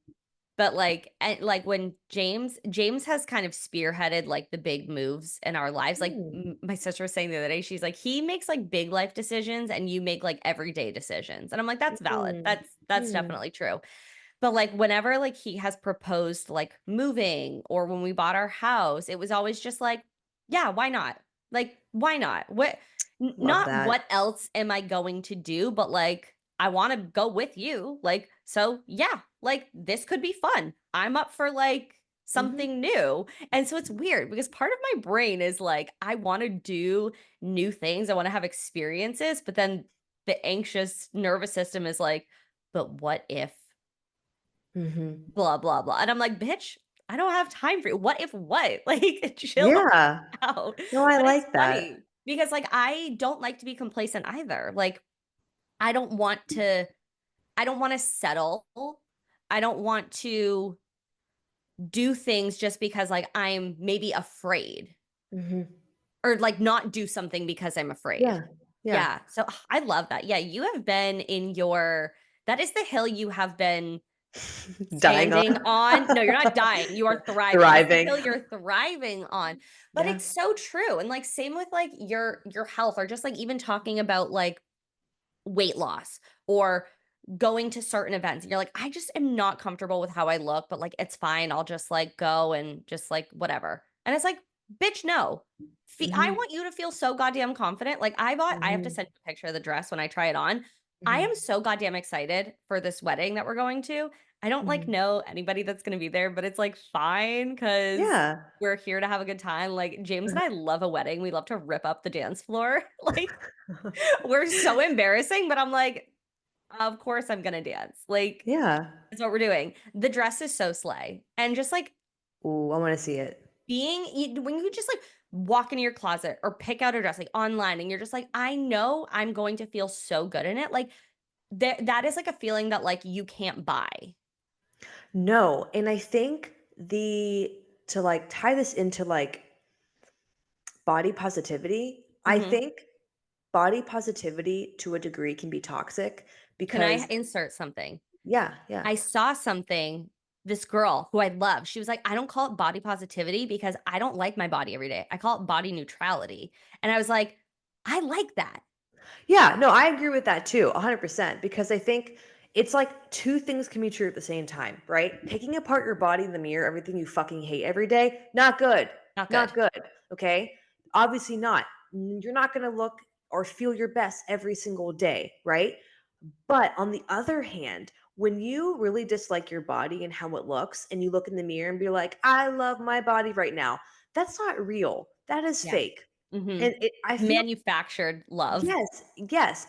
but like, and like when James has kind of spearheaded like the big moves in our lives. Like Mm, my sister was saying the other day, she's like, he makes like big life decisions and you make like everyday decisions. And I'm like, that's valid. mm, That's mm, definitely true. But like whenever like he has proposed like moving or when we bought our house, it was always just like, yeah, why not? Like, why not? love Not that. what else am I going to do, but like I want to go with you. Like, so yeah, like this could be fun. I'm up for like Mhm, something new. And so it's weird because part of my brain is like, I want to do new things. I want to have experiences, but then the anxious nervous system is like, but what if mhm. blah blah blah. And I'm like, bitch, I don't have time for you. What if what? Like chill Yeah. out. No, I But it's like that. funny because like I don't like to be complacent either. Like I don't want to I don't want to settle. I don't want to do things just because like I'm maybe afraid Mhm. or like not do something because I'm afraid. Yeah, yeah. Yeah. So I love that. Yeah, you have been in your that is the hill you have been Dying on. standing on. No, you're not dying, you are thriving. That's the Thriving. hill you're thriving on. But Yeah. it's so true, and, like, same with, like, your health or just, like, even talking about, like, weight loss or going to certain events. You're like, "I just am not comfortable with how I look, but, like, it's fine. I'll just, like, go and just, like, whatever." And it's like, "Bitch, no. I Mhm, want you to feel so goddamn confident." Like, I have to mhm, send you a picture of the dress when I try it on. I mhm, am so goddamn excited for this wedding that we're going to. I don't, like, mhm. know anybody that's gonna be there, but it's, like, fine because 'cause Yeah. we're here to have a good time. Like, James and Uh-huh. I love a wedding. We love to rip up the dance floor. Like, we're so embarrassing, but I'm like, of course I'm gonna dance. Like, Yeah. that's what we're doing. The dress is so slay. And just like Ooh, I wanna see it. when you just like walk into your closet or pick out a dress like online and you're just like, I know I'm going to feel so good in it. Like that is like a feeling that like you can't buy. No, and I think the to, like, tie this into, like, body positivity, I Mhm. think body positivity to a degree can be toxic Can I because insert something? yeah, yeah. I saw something, this girl who I love, she was like, I don't call it body positivity because I don't like my body every day. I call it body neutrality. And I was like, I like that. Yeah, no, I agree with that too, 100%, because I think it's like two things can be true at the same time, right? Picking apart your body in the mirror, everything you fucking hate every day, not good. Not Not good. good, okay? Obviously not. You're not going to look or feel your best every single day, right? But on the other hand, when you really dislike your body and how it looks, and you look in the mirror and be like, I love my body right now, that's not real. That is Yeah. fake. Mhm. And I feel Manufactured love. yes, yes.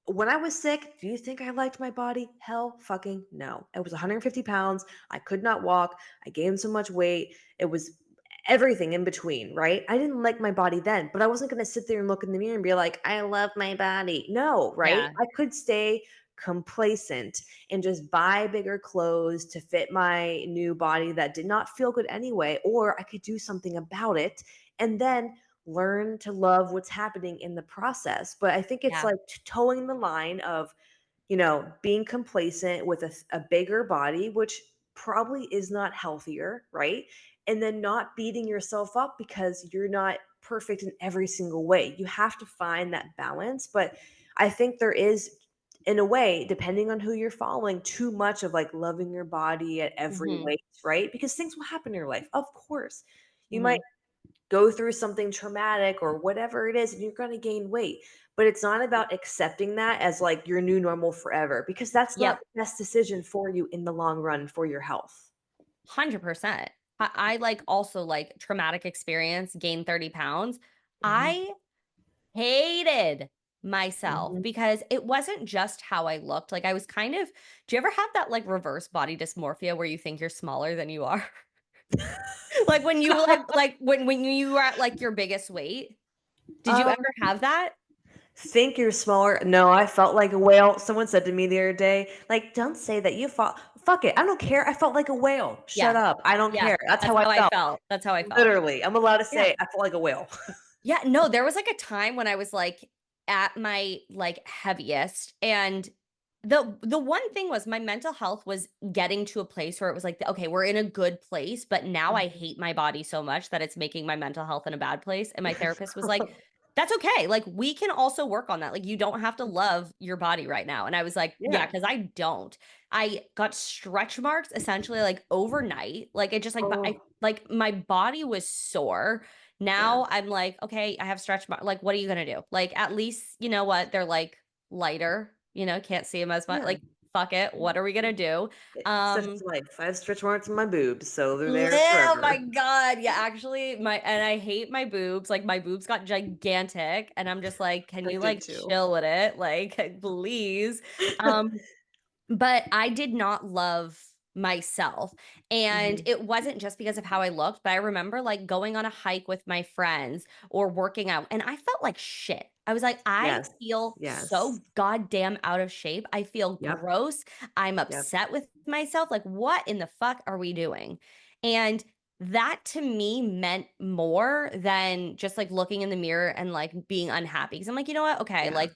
When I was sick, do you think I liked my body? Hell fucking no. I was 150 pounds. I could not walk. I gained so much weight. It was everything in between, right? I didn't like my body then, but I wasn't going to sit there and look in the mirror and be like, I love my body. No, right? Yeah. I could stay complacent and just buy bigger clothes to fit my new body that did not feel good anyway, or I could do something about it. And then learn to love what's happening in the process. But I think it's Yeah. like towing the line of, being complacent with a bigger body, which probably is not healthier, right? And then not beating yourself up because you're not perfect in every single way. You have to find that balance. But I think there is, in a way, depending on who you're following, too much of like loving your body at every Mhm. weight, right? Because things will happen in your life. Of course. You might Mhm. go through something traumatic or whatever it is and you're going to gain weight, but it's not about accepting that as like your new normal forever, because that's not Yep. the best decision for you in the long run for your health. 100%. I like also like traumatic experience, gained 30 pounds. Mhm, I hated myself mhm. because it wasn't just how I looked. Like I was kind of do you ever have that like reverse body dysmorphia where you think you're smaller than you are? Like when you like when you were at like your biggest weight? Did you um ever have that? think you're smaller. No, I felt like a whale. Someone said to me the other day, like, don't say that you fought. Fuck it, I don't care. I felt like a whale. Shut Yeah. up, I don't Yeah. care. That's That's how I how I felt. felt. That's how I felt. Literally, I'm allowed to Yeah. say I felt like a whale. Yeah, no, there was like a time when I was like at my, like, heaviest, and the one thing was my mental health was getting to a place where it was like, "Okay, we're in a good place, but now I Mhm. hate my body so much that it's making my mental health in a bad place," and my therapist was like, "That's okay, like, we can also work on that, like, you don't have to love your body right now," and I was like, "Yeah, Yeah. because I don't." I got stretch marks essentially, like, overnight, like, it just, like, but I Oh, like, my body was sore. yeah. Now I'm like, "Okay, I have stretch mark," like, what are you gonna do? Like, at least, you know what, they're, like, lighter, can't see them as much, Yeah. like, fuck it, what are we gonna do? It's such Um, life. I have stretch marks on my boobs, so they're there oh my forever. god, yeah, actually, my and I hate my boobs, like, my boobs got gigantic, and I'm just like, "Can I you, did like, too. chill with it? Like, please?" Um but I did not love myself, and Mhm. it wasn't just because of how I looked, but I remember, like, going on a hike with my friends or working out, and I felt like shit. I was like, "I Yes. feel Yes. so goddamn out of shape. I feel Yep. gross. I'm Yep. upset with myself. Like, what in the fuck are we doing?" And that to me meant more than just, like, looking in the mirror and, like, being unhappy. Because 'cause I'm like, "You know what? Okay, Yeah. like,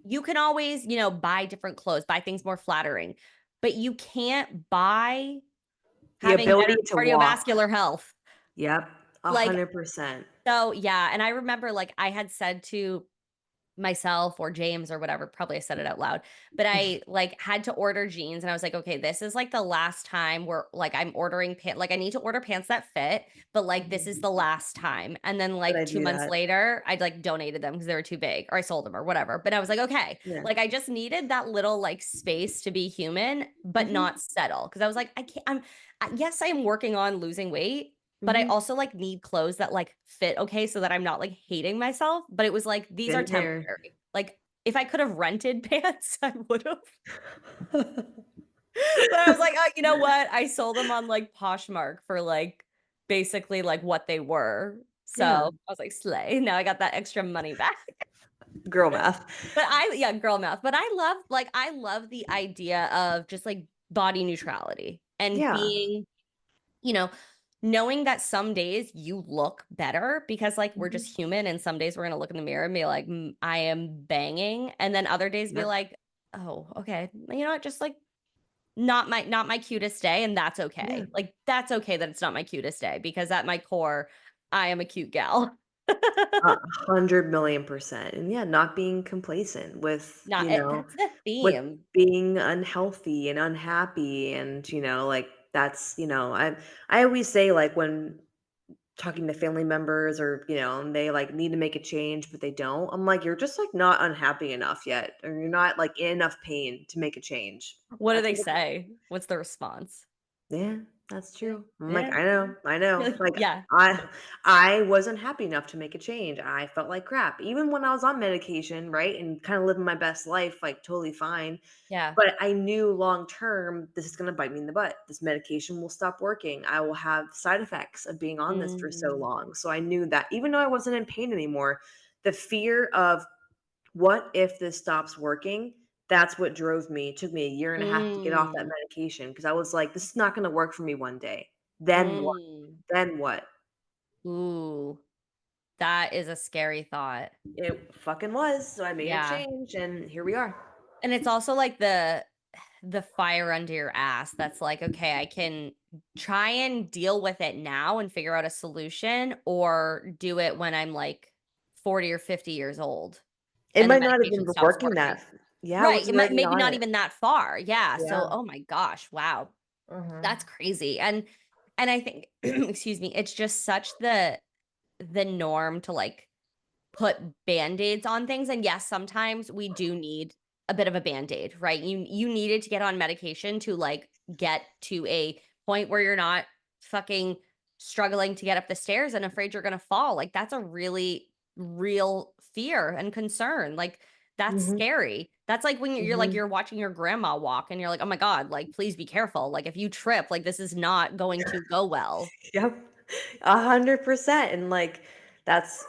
you can always, buy different clothes, buy things more flattering, but you can't buy The having better ability to walk. cardiovascular health." Yep. Like, 100%. so yeah, and I remember, like, I had said to myself or James or whatever, probably I said it out loud, but I, like, had to order jeans and I was like, "Okay, this is, like, the last time where, like, I'm ordering like, I need to order pants that fit, but, like, this is Mhm. the last time." And then, But I like, 2 do months that. later, I'd, like, donated them because they were too big or I sold them or whatever, but I was like, "Okay." Yeah. Like, I just needed that little, like, space to be human, but Mhm. not settle because I was like, "I can't." Yes, I am working on losing weight, but I Mhm. also, like, need clothes that, like, fit okay so that I'm not, like, hating myself, but it was like, these are Been there. temporary. Like, if I could have rented pants, I would've. But I was like, "Oh, you know what? I sold them on, like, Poshmark for, like, basically, like, what they were." Yeah. So, I was like, "Slay." Now I got that extra money back. Girl math. But yeah, girl math. But I love the idea of just, like, body neutrality and Yeah. being, you know, knowing that some days you look better because, like, we're Mhm. just human and some days we're gonna look in the mirror and be like, I am banging," and then other days be Yep. like, "Oh, okay. You know what? Just, like, not my cutest day," and that's Yeah. okay. Like, that's okay that it's not my cutest day because at my core, I am a cute gal. 100,000,000%. And yeah, not being complacent with, Not that's the with theme. being unhealthy and unhappy and, like that's, I always say like when talking to family members or, and they like need to make a change but they don't. I'm like, you're just like not unhappy enough yet or you're not like in enough pain to make a change. What do That's they what it say? What's the response? Yeah, that's Yeah, true. I'm like, yeah. "I know, I know." Like, Like, yeah, I wasn't happy enough to make a change. I felt like crap. Even when I was on medication, right, and kinda living my best life, like, totally fine, yeah. but I knew long term, this is gonna bite me in the butt. This medication will stop working. I will have side effects of being on this for so Mm, long. So I knew that even though I wasn't in pain anymore, the fear of what if this stops working? That's what drove me. It took me a year and a half to get off that mm, medication because I was like, "This is not gonna work for me one day. Then what? mm. Then what?" Ooh, that is a scary thought. It fucking was, so I made a Yeah. change, and here we are. And it's also like the fire under your ass that's like, "Okay, I can try and deal with it now and figure out a solution or do it when I'm, like, 40 or 50 years old It and the might not have medication been stops working working." that yeah, I Right, was it might already maybe on not it. even that far, yeah, so, Yeah. oh my gosh, wow, Mhm. that's crazy, and I think excuse me, it's just such the norm to, like, put Band-Aids on things, and yes, sometimes we do need a bit of a Band-Aid, right? You needed to get on medication to, like, get to a point where you're not fucking struggling to get up the stairs and afraid you're gonna fall, like, that's a really real fear and concern, like, that's Mhm. scary. That's like when Mhm. you're watching your grandma walk and you're like, "Oh my god, like, please be careful, like, if you trip, like, this is not going to go well." Yep. 100%, and, like, that's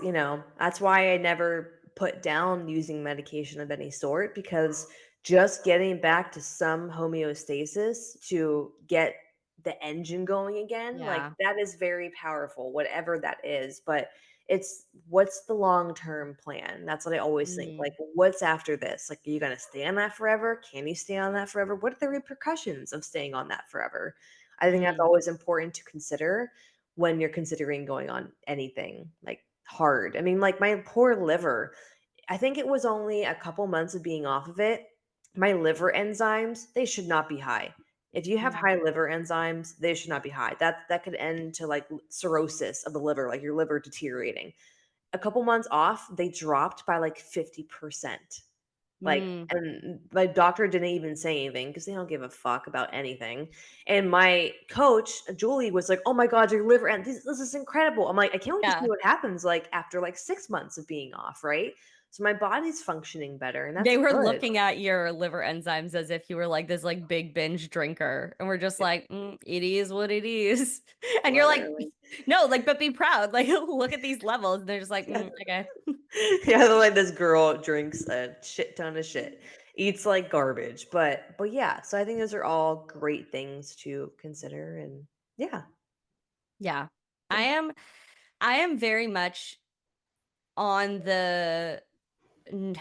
why I never put down using medication of any sort because just getting back to some homeostasis to get the engine going again, like, Yeah. that is very powerful, whatever that is, but It's what's the long-term plan? That's what I always think. Mm, Like, what's after this? Like, are you gonna stay on that forever? Can you stay on that forever? What are the repercussions of staying on that forever? I think that's mm, always important to consider when you're considering going on anything like hard. I mean, like my poor liver, I think it was only a couple months of being off of it. My liver enzymes, they should not be high. If you have yeah. high liver enzymes, they should not be high. That could end to like cirrhosis of the liver, like your liver deteriorating. A couple months off, they dropped by like 50%. Like, Mm, and my doctor didn't even say anything because they don't give a fuck about anything. And my coach, Julie, was like, "Oh my god, your liver and this is incredible." I'm like, "I can't wait to see yeah. what happens like after like 6 months of being off, right?" So my body's functioning better, and that's They were good. looking at your liver enzymes as if you were like this like big binge drinker. And we're just like, it is what it is. And you're like, Literally. no, like, but be proud. Like, look at these levels. And they're just like, Yeah. okay. Yeah, like this girl drinks a shit ton of shit, eats like garbage. But yeah, so I think those are all great things to consider and yeah. Yeah. I Yeah. am I am very much on the n-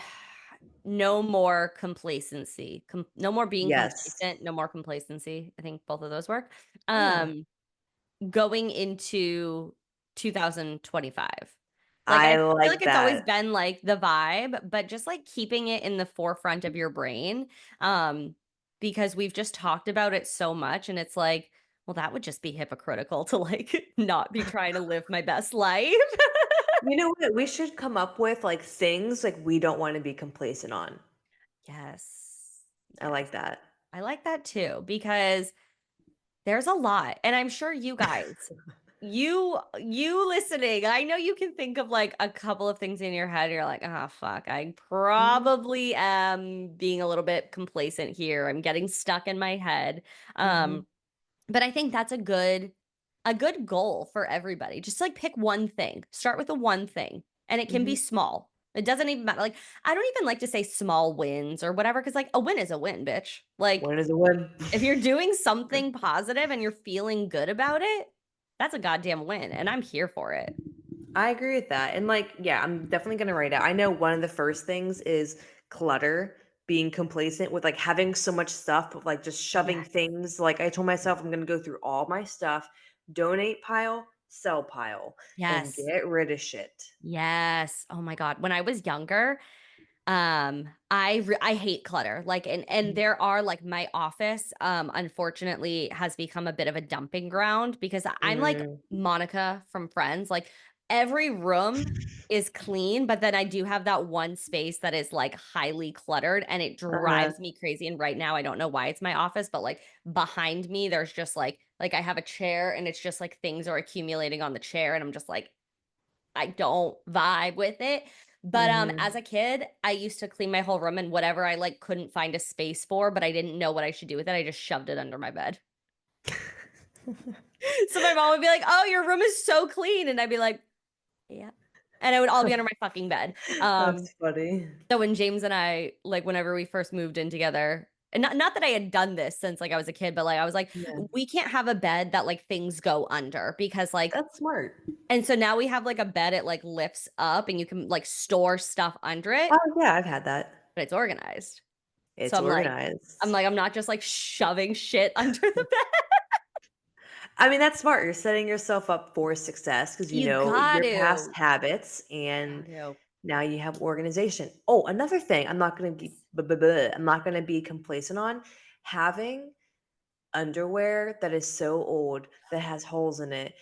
no more complacency. No more being Yes. complacent, no more complacency. I think both of those work. Yeah. Um, Going into 2025. Like I I feel like like it's always that. been like the vibe, but just like keeping it in the forefront of your brain. Um, because we've just talked about it so much and it's like, well, that would just be hypocritical to like not be trying to live my best life. You know what? We should come up with like things like we don't want to be complacent on. Yes. I Yes. like that. I like that too because there's a lot. And I'm sure you guys, you listening, I know you can think of like a couple of things in your head. You're like, oh fuck, I Mhm, probably am being a little bit complacent here. I'm getting stuck in my head. mhm, Um, but I think that's a good goal for everybody. Just like pick one thing. Start with the one thing. And it can be mhm. small. It doesn't even matter. Like, I don't even like to say small wins or whatever, because like a win is a win, bitch. Like When is a win? if you're doing something positive and you're feeling good about it, that's a goddamn win. And I'm here for it. I agree with that. And like, yeah, I'm definitely gonna write out. I know one of the first things is clutter, being complacent with like having so much stuff, but like just shoving Yes. things. Like I told myself I'm gonna go through all my stuff, donate pile, sell pile, and Yes. get rid of shit. Yes. Oh my God. When I was younger, I hate clutter. Like and there are like my office unfortunately has become a bit of a dumping ground because I'm like Mm, Monica from Friends. Like every room is clean, but then I do have that one space that is like highly cluttered and it uh-huh. drives me crazy. And right now I don't know why it's my office, but like behind me there's just like I have a chair and it's just like things are accumulating on the chair and I'm just like I don't vibe with it. But Mhm. as a kid, I used to clean my whole room and whatever I like couldn't find a space for, but I didn't know what I should do with it. I just shoved it under my bed. So my mom would be like, "Oh, your room is so clean." And I'd be like, "Yeah." And it would all be under my fucking bed. That's funny. So when James and I, like whenever we first moved in together, and not that I had done this since like I was a kid, but like I was like, Yeah, we can't have a bed that like things go under because like that's smart. and so now we have like a bed it like lifts up and you can like store stuff under it, Oh, yeah, I've had that. but it's organized. So It's I'm organized. like, I'm not just like shoving shit under the bed. I mean, that's smart. You're setting yourself up for success because you You know got your past to. habits, Got and to. now you have organization. Oh, another thing I'm not gonna be I'm not gonna be complacent on having underwear that is so old that has holes in it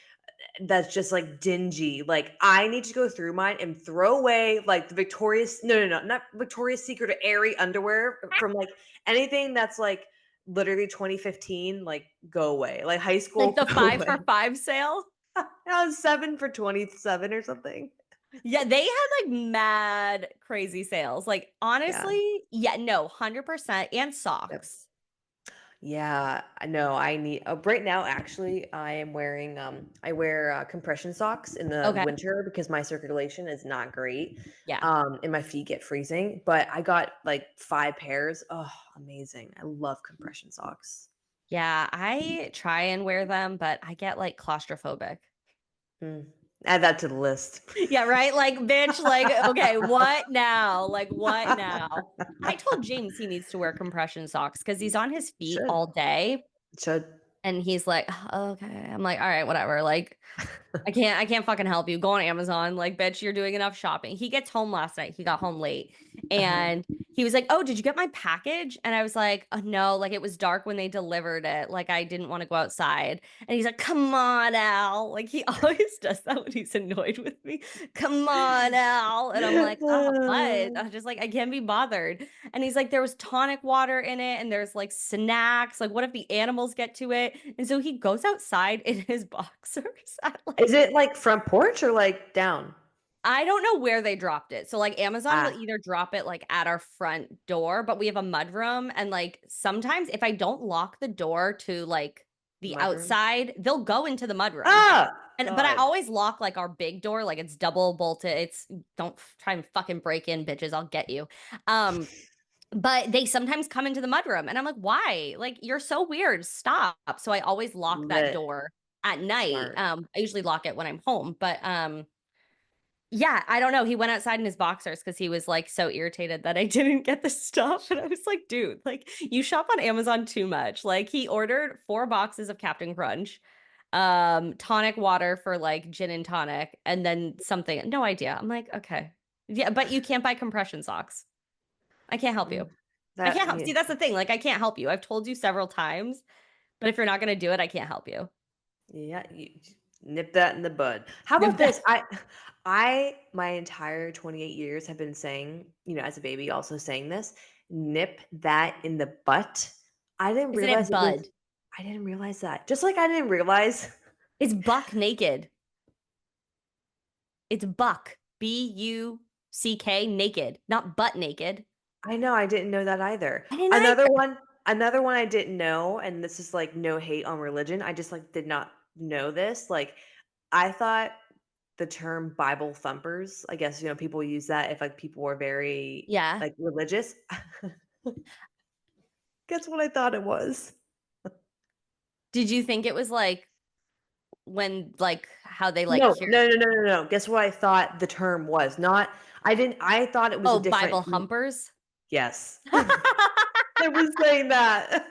that's just like dingy. Like I need to go through mine and throw away like the Victoria's no, not Victoria's Secret or Airy underwear from like anything that's like literally 2015, like go away. Like high Like school, the go five away. for five sale. I was 7 for 27 or something. Yeah, they had like mad crazy sales. Like Yeah. honestly, yeah, no, 100% and Yep. socks. Yeah, I know. I need right now. Actually, I am wearing. I wear compression socks in the Okay. winter because my circulation is not great. Yeah. And my feet get freezing. But I got like 5 pairs. Oh, amazing! I love compression socks. Yeah, I try and wear them, but I get like claustrophobic. Mm. Add that to the list. Yeah, right? Like, bitch, like, okay, what now? Like, what now? I told James he needs to wear compression socks because he's on his feet Should. all day. Should. And he's like, "Oh, okay." I'm like, all right, whatever. Like, I can't fucking help you. Go on Amazon. Like, bitch, you're doing enough shopping. He gets home last night. He got home late. Uh-huh. And he was like, "Oh, did you get my package?" And I was like, "Oh, no, like it was dark when they delivered it. Like I didn't want to go outside." And he's like, "Come on, Al." Like he always does that when he's annoyed with me. "Come on, Al." And I'm like, "Oh, what?" I'm just like, I can't be bothered. And he's like, there was tonic water in it and there's like snacks. Like, what if the animals get to it? And so he goes outside in his boxers at Is like it like front porch or like down? I don't know where they dropped it. So like Amazon will Ah, either drop it like at our front door, but we have a mudroom and like sometimes if I don't lock the door to like the the mudroom. outside, they'll go into the mudroom. Ah, And but I God. always lock like our big door, like it's double bolted. It's don't try and fucking break in, bitches. I'll get you. Um but they sometimes come into the mudroom and I'm like, "Why? Like you're so weird. Stop." So I always lock that Lit. door at night. Smart. I usually lock it when I'm home, but yeah, I don't know. He went outside in his boxers because he was like so irritated that I didn't get the stuff. And I was like, dude, like you shop on Amazon too much. Like he ordered 4 boxes of Captain Crunch, tonic water for like gin and tonic, and then something. No idea. I'm like, okay. Yeah, but you can't buy compression socks. I can't help Mm, you. I that can't help. yeah, See, that's the thing. Like, I can't help you. I've told you several times, but if you're not gonna do it, I can't help you. yeah, you nip that in the bud. How Nip about that. this? I my entire 28 years have been saying, as a baby, also saying this, nip that in the butt. I didn't Isn't it realize it was Bud? I didn't realize that. Just like I didn't realize It's buck naked. It's buck. Buck naked, not butt naked. I know, I didn't know that either. I didn't Another either. one another one I didn't know, and this is, like, no hate on religion, I just, like, did not know this, like, I thought the term Bible thumpers, I guess, people use that if, like, people were very, Yeah. like, religious. Guess what I thought it was? Did you think it was like when like how they like No, cure no, no, no, no, no, guess what I thought the term was? Not I thought it was a oh, different Bible humpers? yes. I was saying that.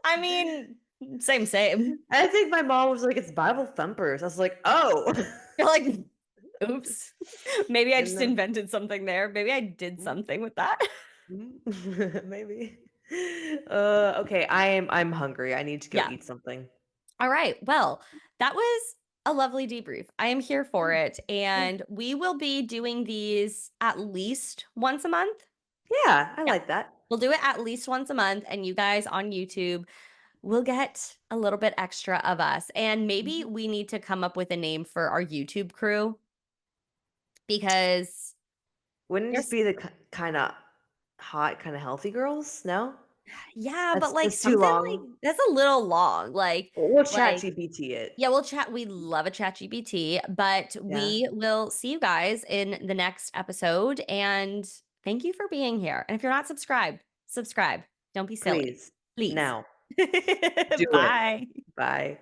I mean, same, same. I think my mom was like, "It's Bible thumpers." I was like, "Oh." You're like, oops. Maybe I And just then invented something there. Maybe I did something with that. maybe. Okay, I'm hungry. I need to go Yeah. eat something. All right. Well, that was a lovely debrief. I am here for Yeah, it. yeah. And we will be doing these at least once a month. Yeah, I Yeah. like that. We'll do it at least once a month. And you guys on YouTube will get a little bit extra of us. And maybe Mhm. we need to come up with a name for our YouTube crew because Wouldn't it just there's, be the kinda hot, kinda healthy girls? No? yeah, but That's like that's too something long. like that's a little long. We'll chat Like, GPT it. yeah, we'll chat. We love a chat GPT, but Yeah, we will see you guys in the next episode. And thank you for being here. And if you're not subscribed, subscribe. Don't be silly. please. Please. Now. Do it. Bye. Bye.